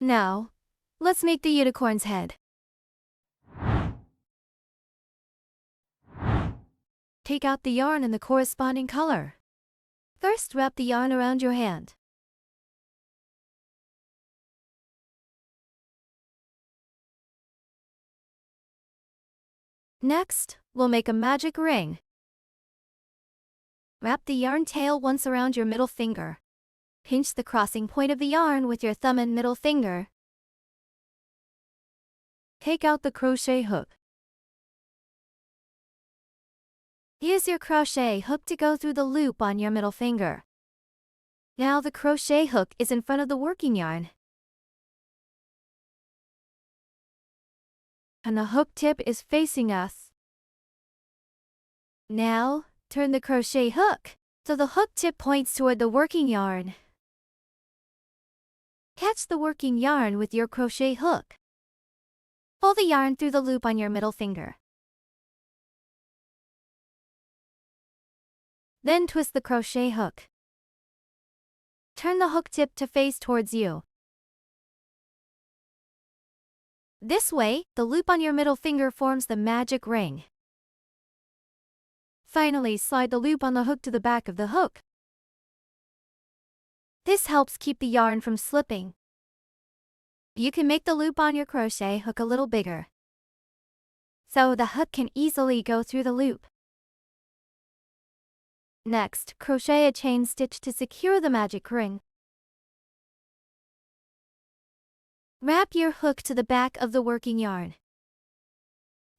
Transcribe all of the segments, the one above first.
Now, let's make the unicorn's head. Take out the yarn in the corresponding color. First, wrap the yarn around your hand. Next, we'll make a magic ring. Wrap the yarn tail once around your middle finger. Pinch the crossing point of the yarn with your thumb and middle finger. Take out the crochet hook. Use your crochet hook to go through the loop on your middle finger. Now the crochet hook is in front of the working yarn, and the hook tip is facing us. Now, turn the crochet hook so the hook tip points toward the working yarn. Catch the working yarn with your crochet hook. Pull the yarn through the loop on your middle finger. Then twist the crochet hook. Turn the hook tip to face towards you. This way, the loop on your middle finger forms the magic ring. Finally, slide the loop on the hook to the back of the hook. This helps keep the yarn from slipping. You can make the loop on your crochet hook a little bigger, so the hook can easily go through the loop. Next, crochet a chain stitch to secure the magic ring. Wrap your hook to the back of the working yarn.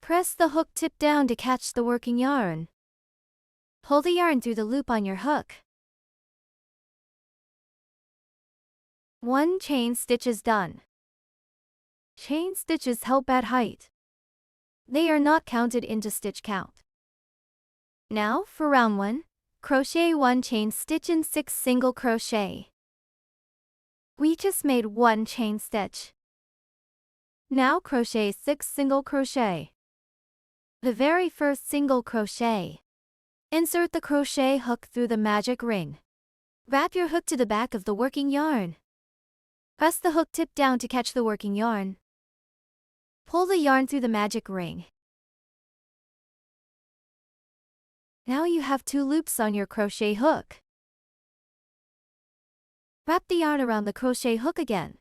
Press the hook tip down to catch the working yarn. Pull the yarn through the loop on your hook. One chain stitch is done. Chain stitches help add height. They are not counted into stitch count. Now, for round 1, crochet 1 chain stitch in 6 single crochet. We just made 1 chain stitch. Now crochet 6 single crochet. The very first single crochet. Insert the crochet hook through the magic ring. Wrap your hook to the back of the working yarn. Press the hook tip down to catch the working yarn. Pull the yarn through the magic ring. Now you have 2 loops on your crochet hook. Wrap the yarn around the crochet hook again.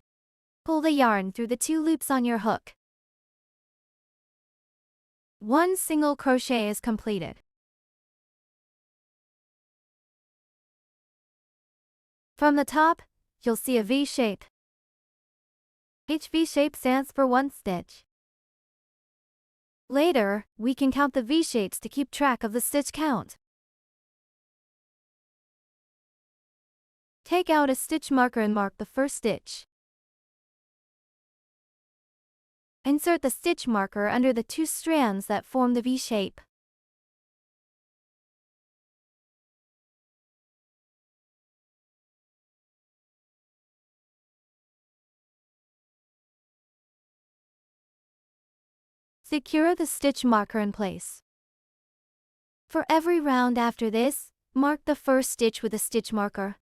Pull the yarn through the 2 loops on your hook. 1 single crochet is completed. From the top, you'll see a V shape. Each V shape stands for 1 stitch. Later, we can count the V shapes to keep track of the stitch count. Take out a stitch marker and mark the first stitch. Insert the stitch marker under the 2 strands that form the V shape. Secure the stitch marker in place. For every round after this, mark the first stitch with a stitch marker.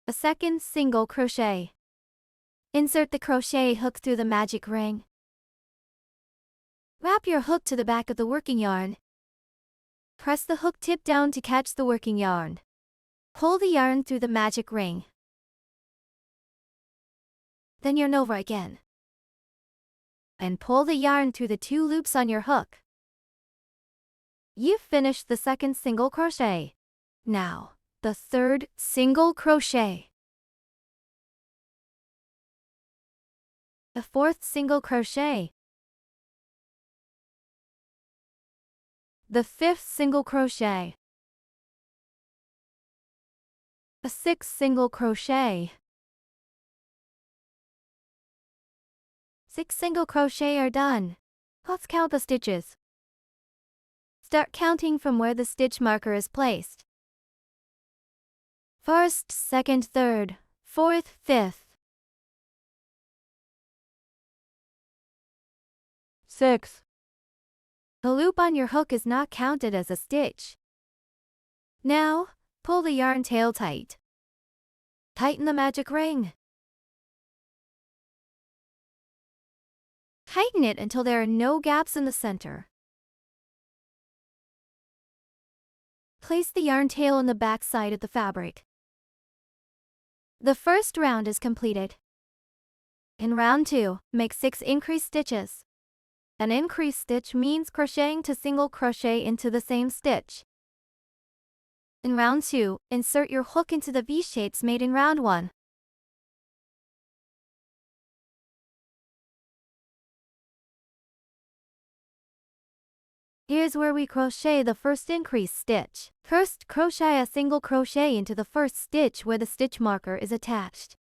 A second single crochet. Insert the crochet hook through the magic ring. Wrap your hook to the back of the working yarn. Press the hook tip down to catch the working yarn. Pull the yarn through the magic ring. Then yarn over again. And pull the yarn through the 2 loops on your hook. You've finished the second single crochet. Now, the third single crochet. The fourth single crochet. The fifth single crochet. The sixth single crochet. 6 single crochet are done. Let's count the stitches. Start counting from where the stitch marker is placed. First, second, third, fourth, fifth. 6. The loop on your hook is not counted as a stitch. Now, pull the yarn tail tight. Tighten the magic ring. Tighten it until there are no gaps in the center. Place the yarn tail on the back side of the fabric. The first round is completed. In round 2, make 6 increased stitches. An increased stitch means crocheting to single crochet into the same stitch. In round 2, insert your hook into the V-shapes made in round 1. Here's where we crochet the first increased stitch. First, crochet a single crochet into the first stitch where the stitch marker is attached.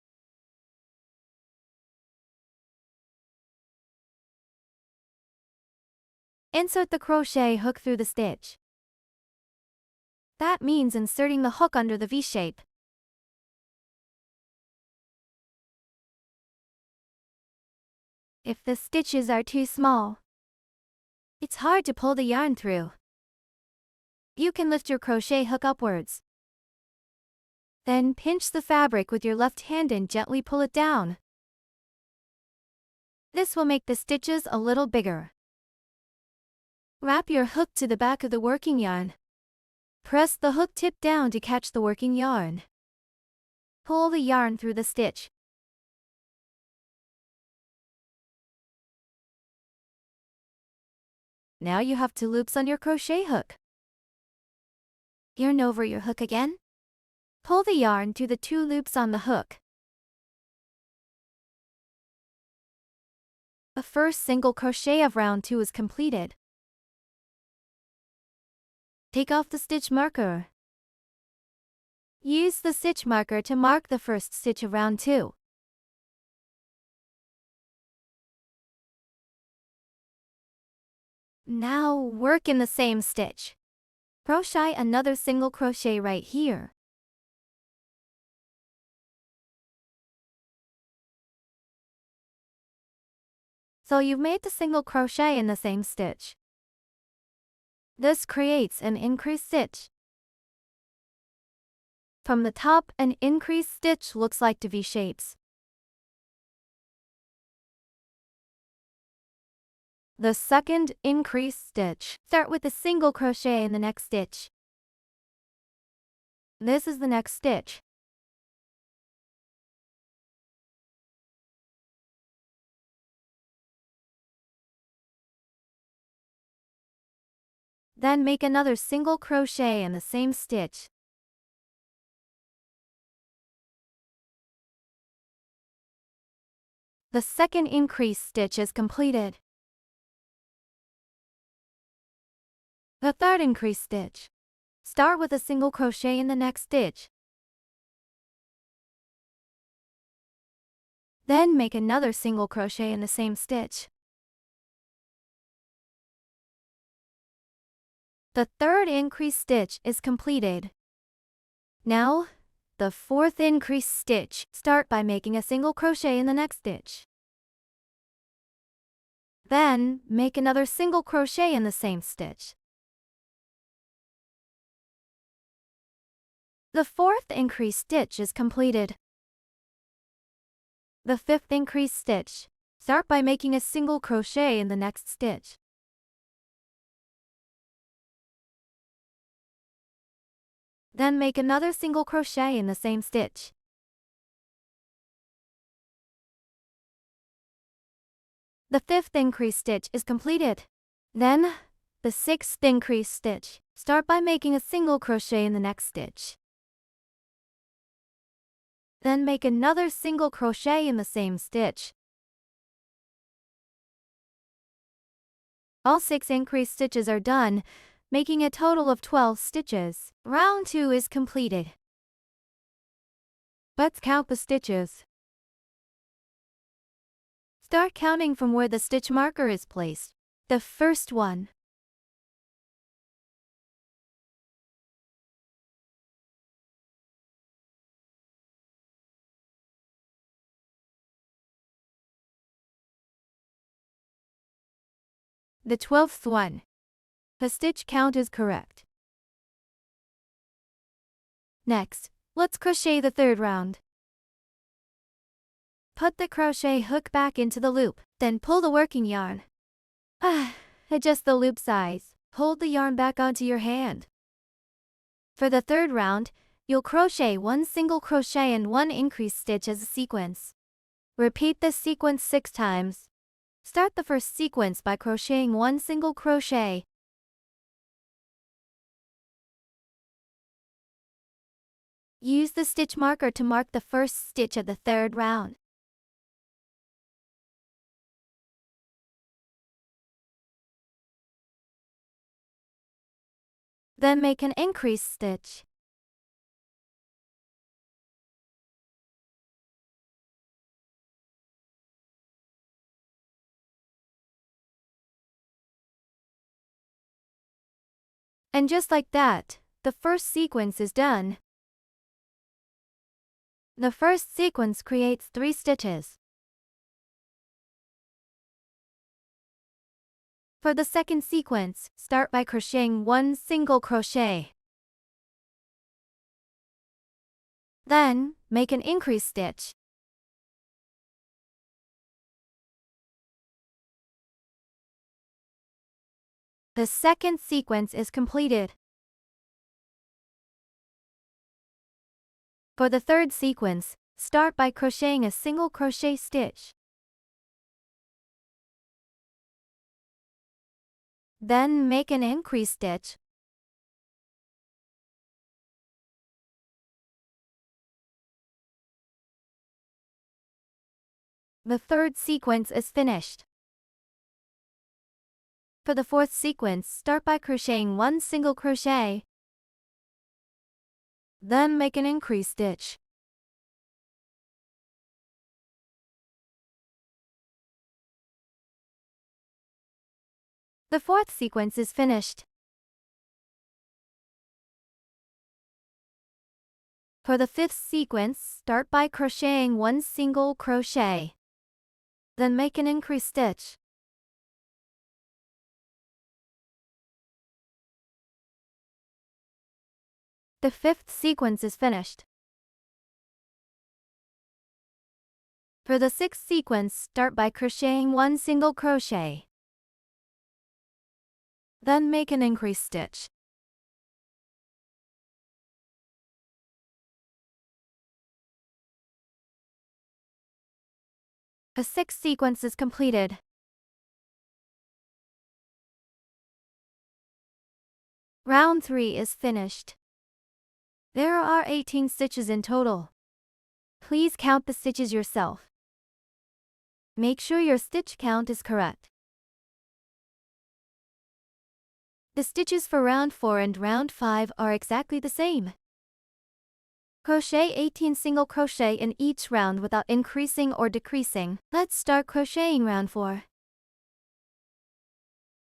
Insert the crochet hook through the stitch. That means inserting the hook under the V-shape. If the stitches are too small, it's hard to pull the yarn through. You can lift your crochet hook upwards. Then pinch the fabric with your left hand and gently pull it down. This will make the stitches a little bigger. Wrap your hook to the back of the working yarn. Press the hook tip down to catch the working yarn. Pull the yarn through the stitch. Now you have 2 loops on your crochet hook. Yarn over your hook again. Pull the yarn through the 2 loops on the hook. The first single crochet of round 2 is completed. Take off the stitch marker. Use the stitch marker to mark the first stitch of round 2. Now work in the same stitch. Crochet another single crochet right here. So you've made the single crochet in the same stitch. This creates an increased stitch. From the top, an increased stitch looks like the V-shapes. The second increased stitch. Start with a single crochet in the next stitch. This is the next stitch. Then make another single crochet in the same stitch. The second increased stitch is completed. The third increased stitch. Start with a single crochet in the next stitch. Then make another single crochet in the same stitch. The third increased stitch is completed. Now, the fourth increased stitch. Start by making a single crochet in the next stitch. Then, make another single crochet in the same stitch. The fourth increased stitch is completed. The fifth increased stitch. Start by making a single crochet in the next stitch. Then make another single crochet in the same stitch. The fifth increased stitch is completed. Then, the sixth increased stitch. Start by making a single crochet in the next stitch. Then make another single crochet in the same stitch. All 6 increased stitches are done, making a total of 12 stitches. Round 2 is completed. Let's count the stitches. Start counting from where the stitch marker is placed. The first one. The 12th one. The stitch count is correct. Next, let's crochet the third round. Put the crochet hook back into the loop, then pull the working yarn. Adjust the loop size. Hold the yarn back onto your hand. For the third round, you'll crochet 1 single crochet and 1 increased stitch as a sequence. Repeat this sequence 6 times. Start the first sequence by crocheting 1 single crochet. Use the stitch marker to mark the first stitch of the third round. Then make an increased stitch. And just like that, the first sequence is done. The first sequence creates 3 stitches. For the second sequence, start by crocheting 1 single crochet. Then, make an increased stitch. The second sequence is completed. For the third sequence, start by crocheting a single crochet stitch. Then make an increased stitch. The third sequence is finished. For the fourth sequence, start by crocheting 1 single crochet. Then make an increased stitch. The fourth sequence is finished. For the fifth sequence, start by crocheting 1 single crochet. Then make an increased stitch. The fifth sequence is finished. For the sixth sequence, start by crocheting 1 single crochet. Then make an increased stitch. A sixth sequence is completed. Round 3 is finished. There are 18 stitches in total. Please count the stitches yourself. Make sure your stitch count is correct. The stitches for round 4 and round 5 are exactly the same. Crochet 18 single crochet in each round without increasing or decreasing. Let's start crocheting round 4.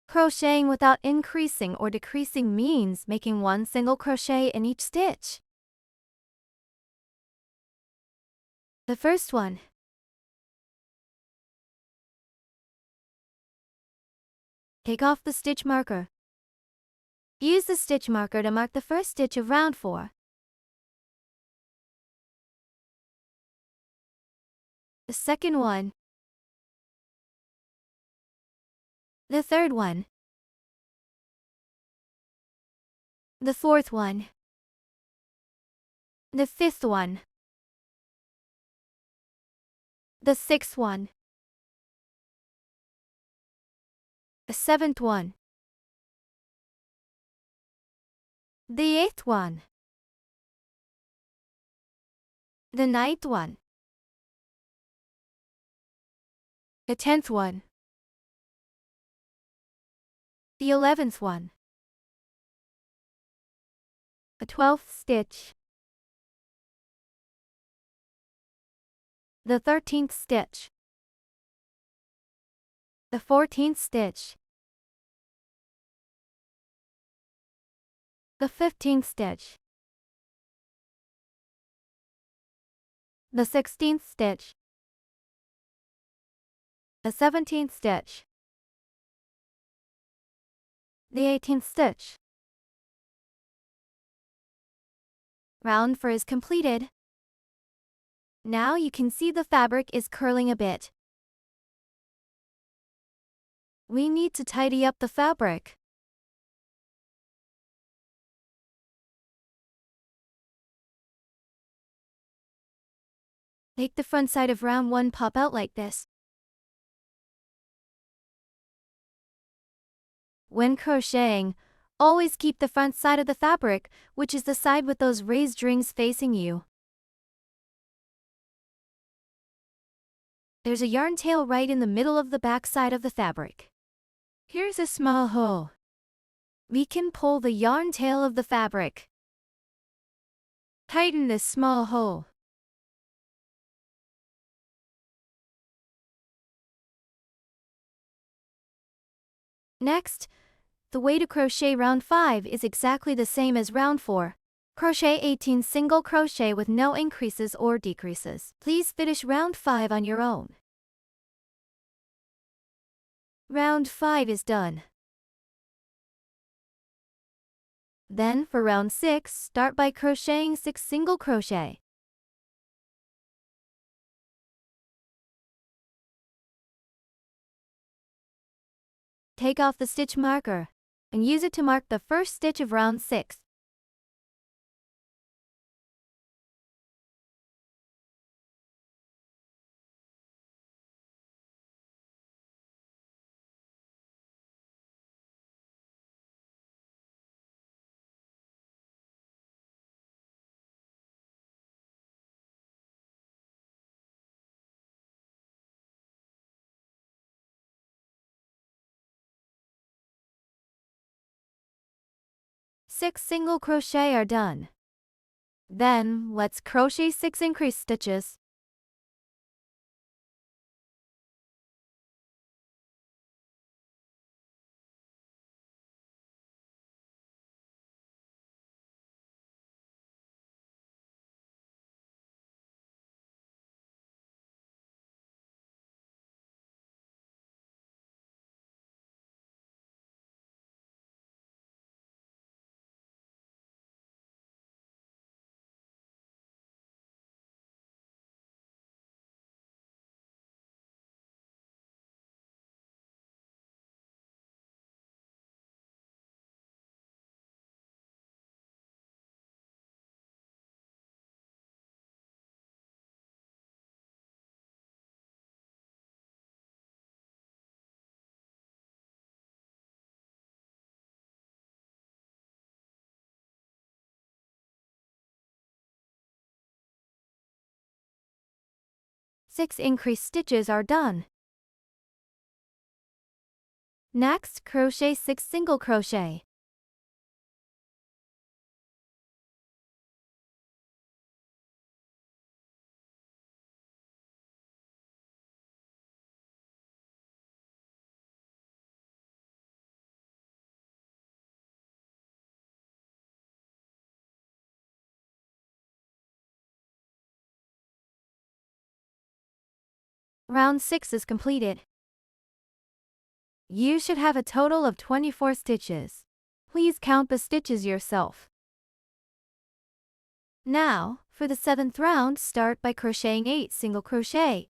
Crocheting without increasing or decreasing means making 1 single crochet in each stitch. The first one. Take off the stitch marker. Use the stitch marker to mark the first stitch of round 4. The second one. The third one. The fourth one. The fifth one. The sixth one. The seventh one. The eighth one. The ninth one. The 10th one. The 11th one. The 12th stitch. The 13th stitch. The 14th stitch. The 15th stitch. The 16th stitch. The 17th stitch. The 18th stitch. Round 4 is completed. Now you can see the fabric is curling a bit. We need to tidy up the fabric. Make the front side of round 1 pop out like this. When crocheting, always keep the front side of the fabric, which is the side with those raised rings facing you. There's a yarn tail right in the middle of the back side of the fabric. Here's a small hole. We can pull the yarn tail of the fabric. Tighten this small hole. Next, the way to crochet round 5 is exactly the same as round 4. Crochet 18 single crochet with no increases or decreases. Please finish round 5 on your own. Round 5 is done. Then for round 6, start by crocheting 6 single crochet. Take off the stitch marker and use it to mark the first stitch of round 6. Six single crochet are done. Then, let's crochet 6 increased stitches. Six increased stitches are done. Next, crochet 6 single crochet. Round 6 is completed. You should have a total of 24 stitches. Please count the stitches yourself. Now, for the 7th round, start by crocheting 8 single crochet.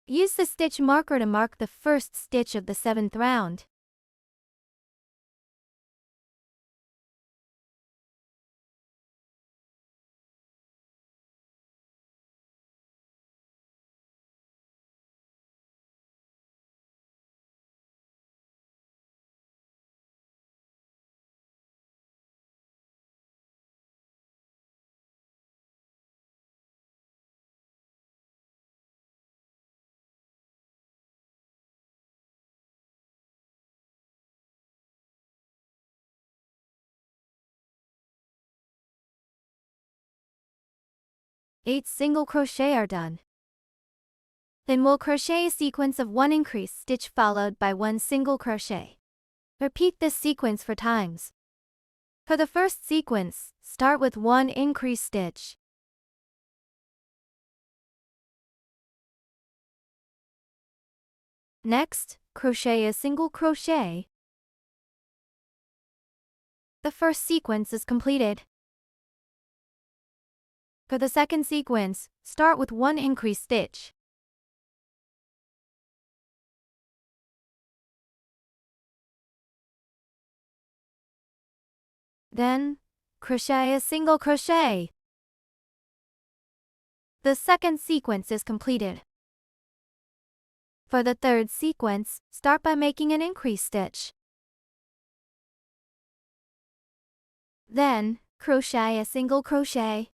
Use the stitch marker to mark the first stitch of the 7th round. Eight single crochet are done. Then we'll crochet a sequence of 1 increased stitch followed by 1 single crochet. Repeat this sequence 4 times. For the first sequence, start with 1 increased stitch. Next, crochet a single crochet. The first sequence is completed. For the second sequence, start with one increased stitch. Then, crochet a single crochet. The second sequence is completed. For the third sequence, start by making an increased stitch. Then, crochet a single crochet.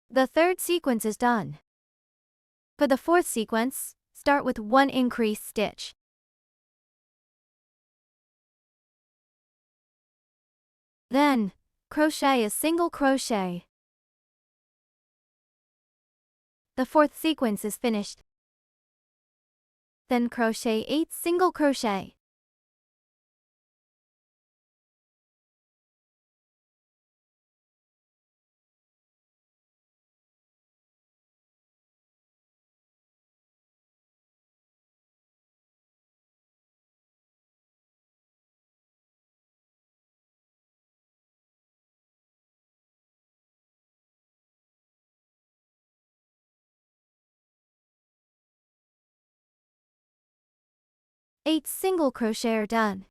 The third sequence is done. For the fourth sequence, start with one increased stitch. Then, crochet a single crochet. The fourth sequence is finished. Then crochet 8 single crochet. Eight single crochet are done.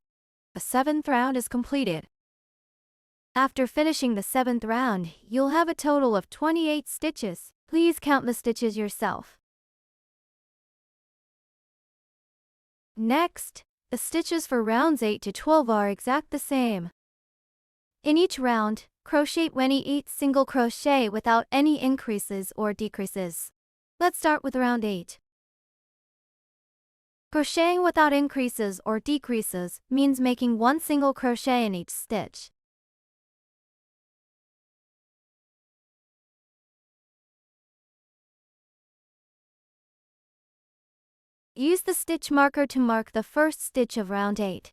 The seventh round is completed. After finishing the seventh round, you'll have a total of 28 stitches. Please count the stitches yourself. Next, the stitches for rounds 8 to 12 are exact the same. In each round, crochet 28 single crochet without any increases or decreases. Let's start with round 8. Crocheting without increases or decreases means making one single crochet in each stitch. Use the stitch marker to mark the first stitch of round 8.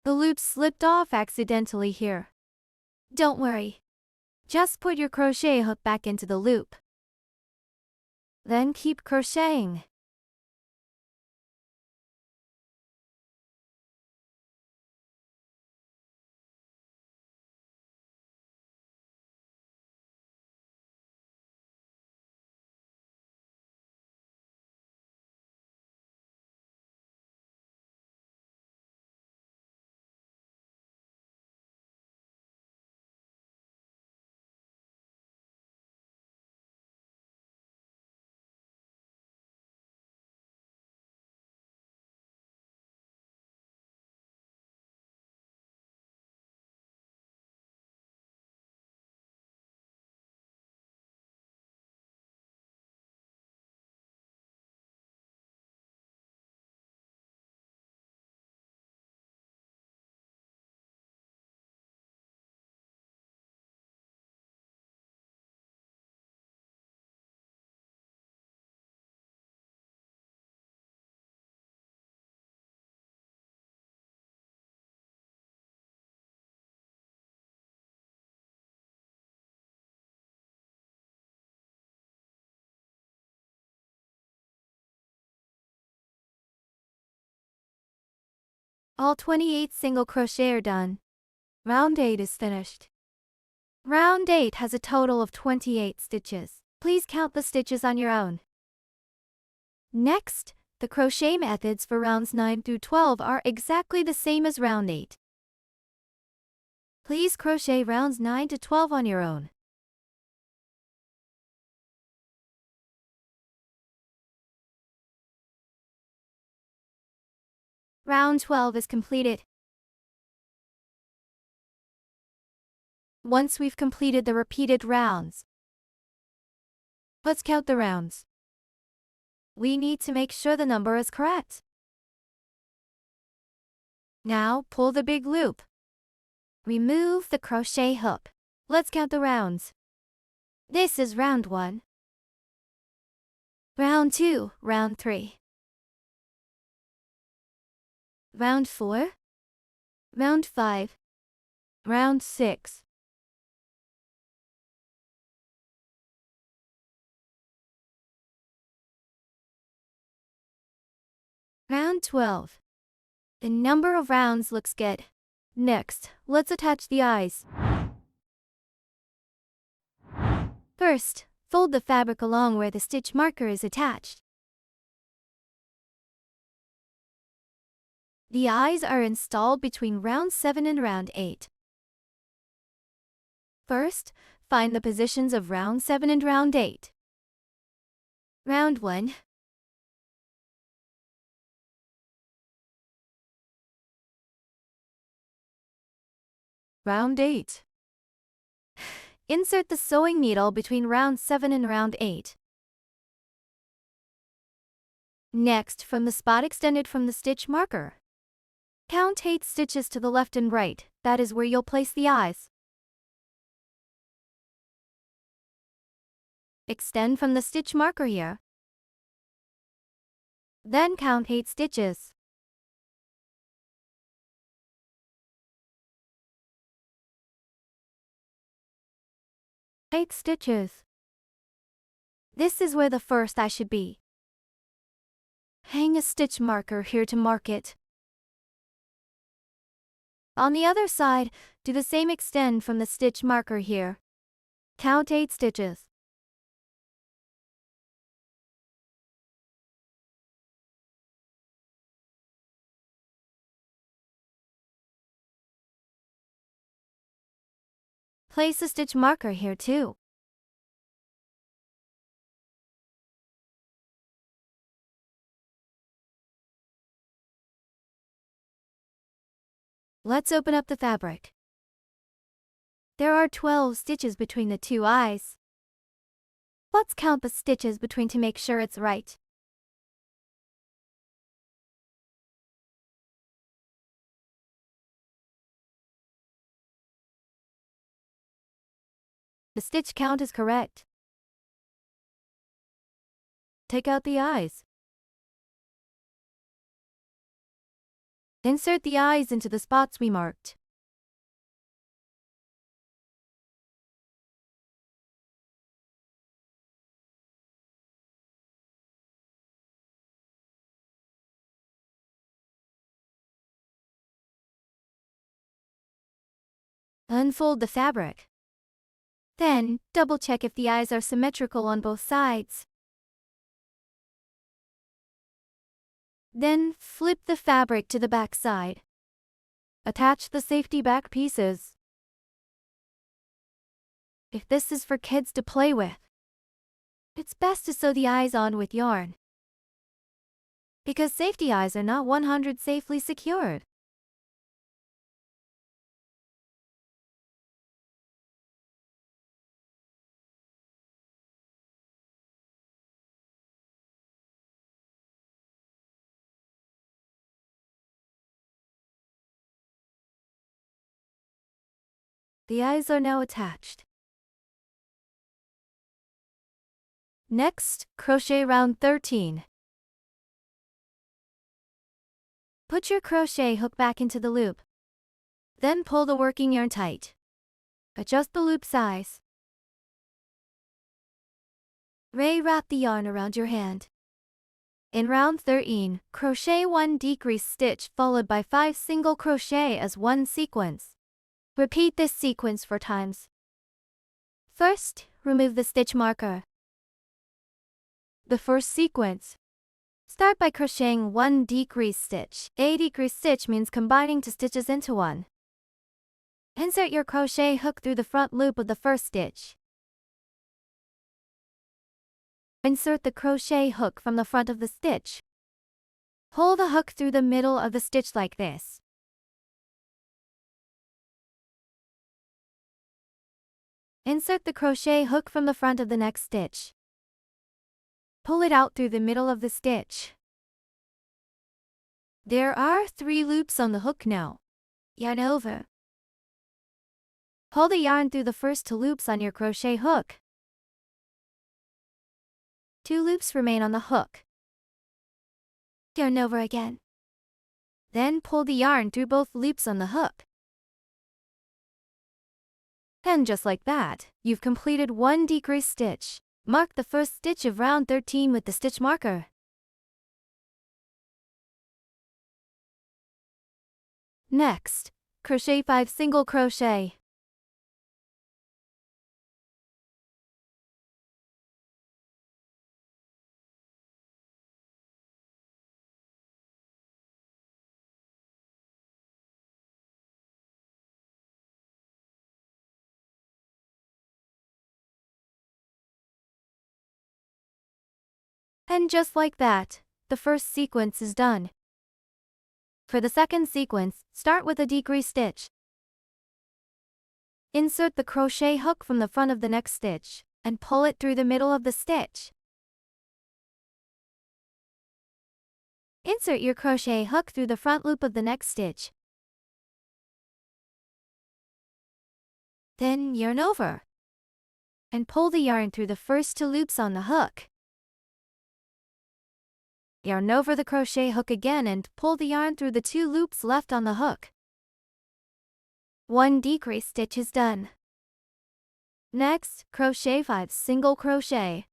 The loop slipped off accidentally here. Don't worry. Just put your crochet hook back into the loop. Then keep crocheting. All 28 single crochet are done. Round 8 is finished. Round 8 has a total of 28 stitches. Please count the stitches on your own. Next, the crochet methods for rounds 9 through 12 are exactly the same as round 8. Please crochet rounds 9 to 12 on your own. Round 12 is completed. Once we've completed the repeated rounds, let's count the rounds. We need to make sure the number is correct. Now pull the big loop. Remove the crochet hook. Let's count the rounds. This is round 1. Round 2, round 3. Round 4. Round 5. Round 6. Round 12. The number of rounds looks good. Next, let's attach the eyes. First, fold the fabric along where the stitch marker is attached. The eyes are installed between round 7 and round 8. First, find the positions of round 7 and round 8. Round 1. Round 8. Insert the sewing needle between round 7 and round 8. Next, from the spot extended from the stitch marker, count 8 stitches to the left and right. That is where you'll place the eyes. Extend from the stitch marker here. Then count 8 stitches. Eight stitches. This is where the first eye should be. Hang a stitch marker here to mark it. On the other side, do the same, extend from the stitch marker here. Count 8 stitches. Place a stitch marker here too. Let's open up the fabric. There are 12 stitches between the two eyes. Let's count the stitches between to make sure it's right. The stitch count is correct. Take out the eyes. Insert the eyes into the spots we marked. Unfold the fabric. Then, double-check if the eyes are symmetrical on both sides. Then, flip the fabric to the back side. Attach the safety back pieces. If this is for kids to play with, it's best to sew the eyes on with yarn, because safety eyes are not 100% safely secured. The eyes are now attached. Next, crochet round 13. Put your crochet hook back into the loop. Then pull the working yarn tight. Adjust the loop size. Wrap the yarn around your hand. In round 13, crochet 1 decrease stitch followed by 5 single crochet as one sequence. Repeat this sequence 4 times. First, remove the stitch marker. The first sequence. Start by crocheting 1 decrease stitch. A decrease stitch means combining 2 stitches into one. Insert your crochet hook through the front loop of the first stitch. Insert the crochet hook from the front of the stitch. Pull the hook through the middle of the stitch like this. Insert the crochet hook from the front of the next stitch. Pull it out through the middle of the stitch. There are 3 loops on the hook now. Yarn over. Pull the yarn through the first 2 loops on your crochet hook. 2 loops remain on the hook. Yarn over again. Then pull the yarn through both loops on the hook. And just like that, you've completed one decrease stitch. Mark the first stitch of round 13 with the stitch marker. Next, crochet 5 single crochet. And just like that, the first sequence is done. For the second sequence, start with a decrease stitch. Insert the crochet hook from the front of the next stitch, and pull it through the middle of the stitch. Insert your crochet hook through the front loop of the next stitch. Then yarn over, and pull the yarn through the first 2 loops on the hook. Yarn over the crochet hook again and pull the yarn through the 2 loops left on the hook. 1 decrease stitch is done. Next, crochet 5 single crochet.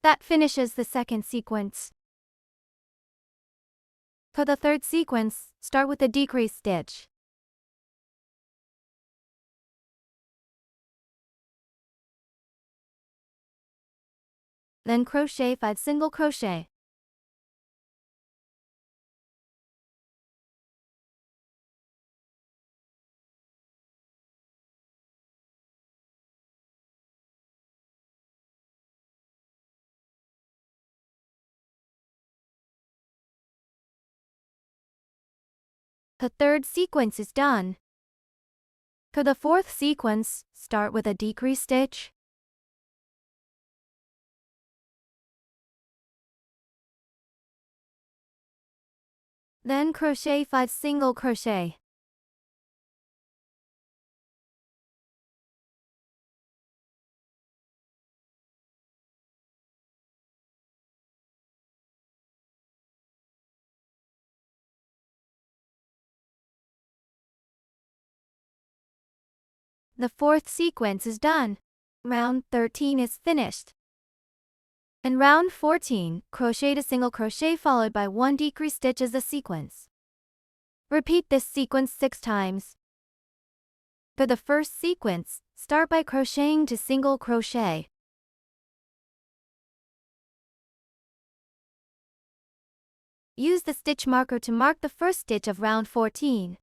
That finishes the second sequence. For the third sequence, start with a decrease stitch. Then crochet 5 single crochet. The third sequence is done. For the fourth sequence, start with a decrease stitch. Then crochet 5 single crochet. The fourth sequence is done. Round 13 is finished. In round 14, crochet a single crochet followed by 1 decrease stitch as a sequence. Repeat this sequence 6 times. For the first sequence, start by crocheting to single crochet. Use the stitch marker to mark the first stitch of round 14.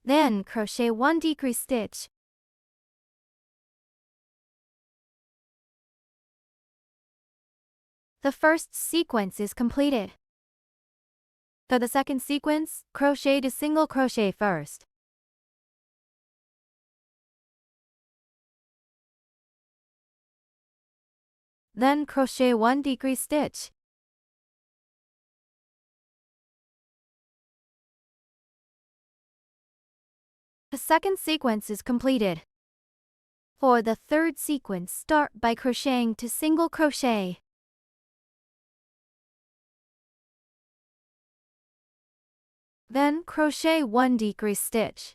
Then crochet 1 decrease stitch. The first sequence is completed. For the second sequence, crochet to single crochet first. Then crochet 1 decrease stitch. The second sequence is completed. For the third sequence, start by crocheting to single crochet. Then crochet 1 decrease stitch.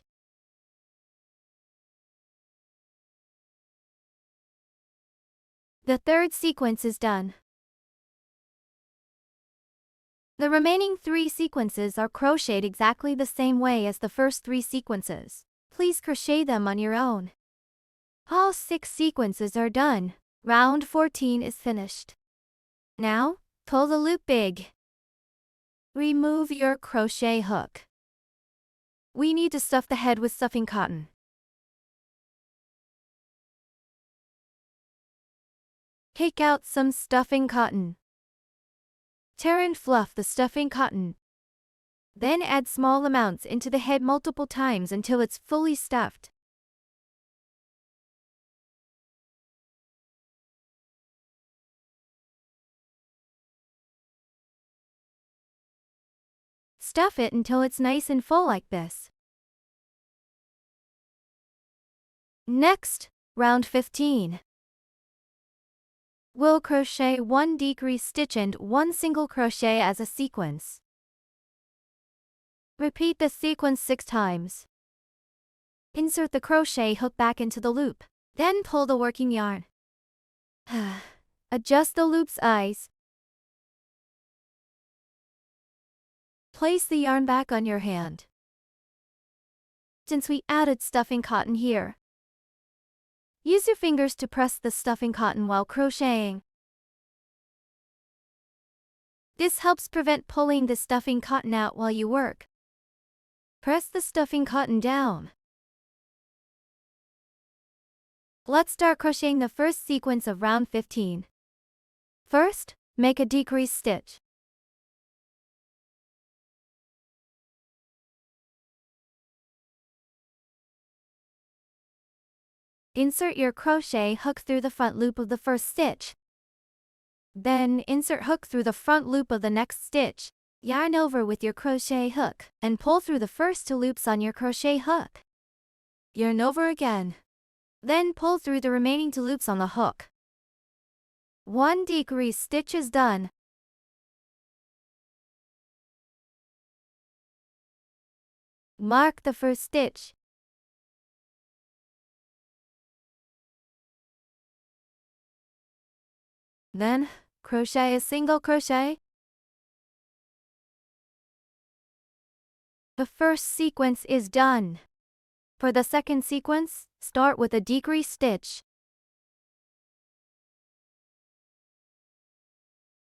The third sequence is done. The remaining 3 sequences are crocheted exactly the same way as the first 3 sequences. Please crochet them on your own. All 6 sequences are done. Round 14 is finished. Now, pull the loop big. Remove your crochet hook. We need to stuff the head with stuffing cotton. Take out some stuffing cotton. Tear and fluff the stuffing cotton. Then add small amounts into the head multiple times until it's fully stuffed. Stuff it until it's nice and full like this. Next, round 15. We'll crochet 1 decrease stitch and 1 single crochet as a sequence. Repeat the sequence 6 times. Insert the crochet hook back into the loop. Then pull the working yarn. Adjust the loop's eyes. Place the yarn back on your hand. Since we added stuffing cotton here, use your fingers to press the stuffing cotton while crocheting. This helps prevent pulling the stuffing cotton out while you work. Press the stuffing cotton down. Let's start crocheting the first sequence of round 15. First, make a decrease stitch. Insert your crochet hook through the front loop of the first stitch. Then insert hook through the front loop of the next stitch. Yarn over with your crochet hook and pull through the first 2 loops on your crochet hook. Yarn over again. Then pull through the remaining 2 loops on the hook. 1 decrease stitch is done. Mark the first stitch. Then, crochet a single crochet. The first sequence is done. For the second sequence, start with a decrease stitch.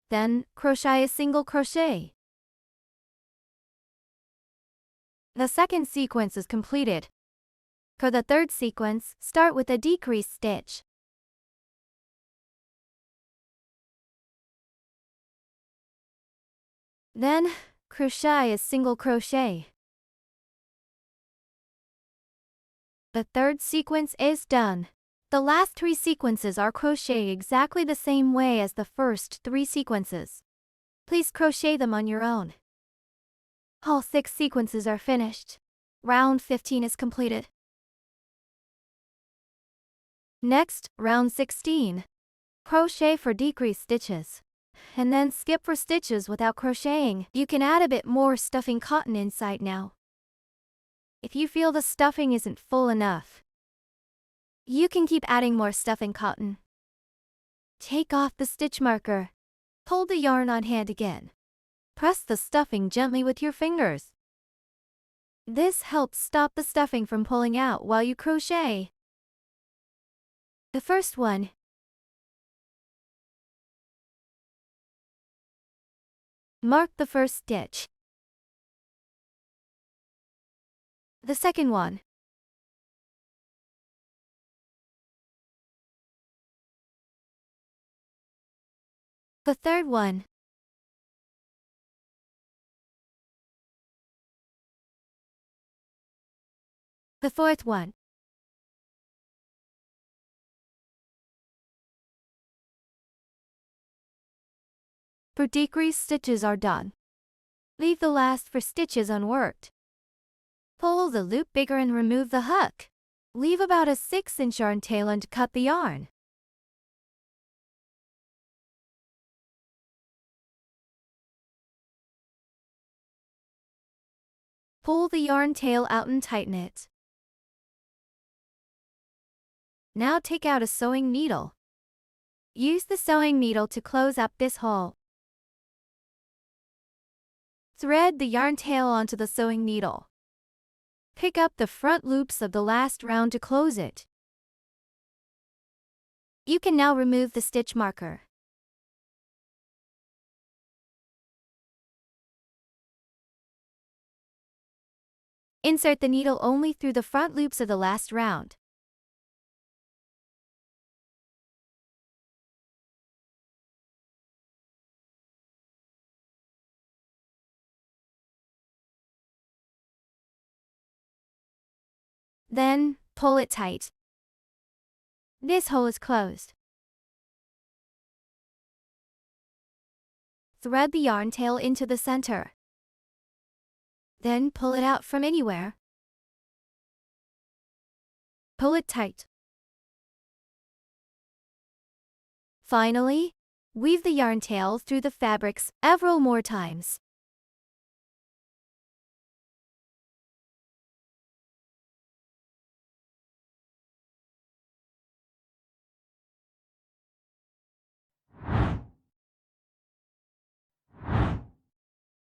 Then, crochet a single crochet. The second sequence is completed. For the third sequence, start with a decrease stitch. Then, crochet a single crochet. The third sequence is done. The last 3 sequences are crocheted exactly the same way as the first 3 sequences. Please crochet them on your own. All 6 sequences are finished. Round 15 is completed. Next, round 16. Crochet for decrease stitches. And then skip for stitches without crocheting. You can add a bit more stuffing cotton inside now. If you feel the stuffing isn't full enough, you can keep adding more stuffing cotton. Take off the stitch marker. Hold the yarn on hand again. Press the stuffing gently with your fingers. This helps stop the stuffing from pulling out while you crochet. The first one. Mark the first stitch. The second one. The third one. The fourth one. For decrease stitches are done. Leave the last 4 stitches unworked. Pull the loop bigger and remove the hook. Leave about a 6-inch yarn tail and cut the yarn. Pull the yarn tail out and tighten it. Now take out a sewing needle. Use the sewing needle to close up this hole. Thread the yarn tail onto the sewing needle. Pick up the front loops of the last round to close it. You can now remove the stitch marker. Insert the needle only through the front loops of the last round. Then, pull it tight. This hole is closed. Thread the yarn tail into the center. Then pull it out from anywhere. Pull it tight. Finally, weave the yarn tail through the fabrics several more times.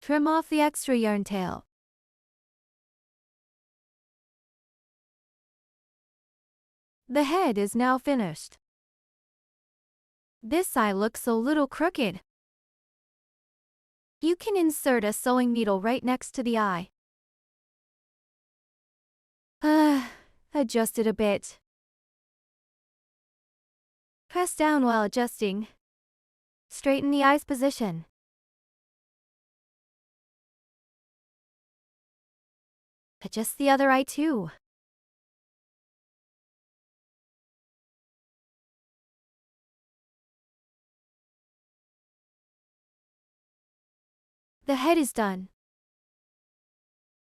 Trim off the extra yarn tail. The head is now finished. This eye looks a little crooked. You can insert a sewing needle right next to the eye. Adjust it a bit. Press down while adjusting. Straighten the eye's position. Adjust the other eye too. The head is done.